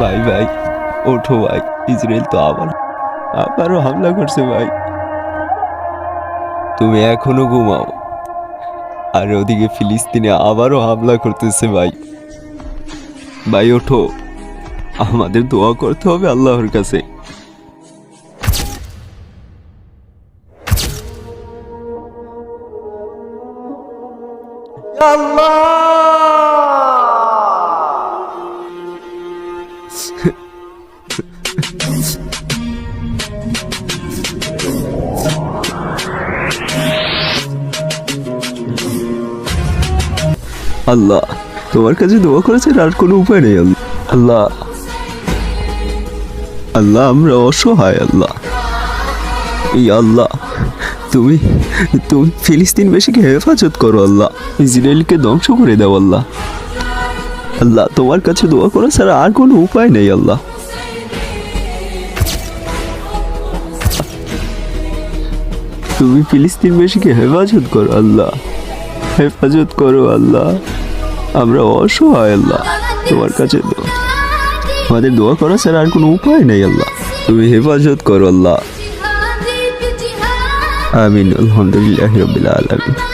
ভাই ভাই ওঠো ভাই, ইসরায়েল তো আবারও হামলা করছে ভাই। তুমি এখনো ঘুমাও, আর ওদিকে ফিলিস্তিনে আবারও হামলা করতেছে ভাই। ভাই ওঠো, আমাদের দোয়া করতে হবে আল্লাহর কাছে। আল্লাহ, তোমার কাছে দোয়া করেছেন, আর কোনো উপায় নেই আল্লাহ। আল্লাহ আমরা অসহায় আল্লাহ। এই আল্লাহ, তুমি তুমি ফিলিস্তিনবাসীকে হেফাজত করো আল্লাহ, ইসরায়েলকে ধ্বংস করে দাও আল্লাহ। আল্লাহ, তোমার কাছে দোয়া করা ছাড়া আর কোনো উপায় নেই আল্লাহ। তুমি ফিলিস্তিনবাসীকে হেফাজত করো আল্লাহ, হেফাজত করো আল্লাহ। আমরা অসহায় আল্লাহ, তোমার কাছে আমাদের দোয়া করা ছাড়া আর কোনো উপায় নেই আল্লাহ। তুমি হেফাজত করো আল্লাহ। আমিন। আলহামদুলিল্লাহি রাব্বিল আলামিন।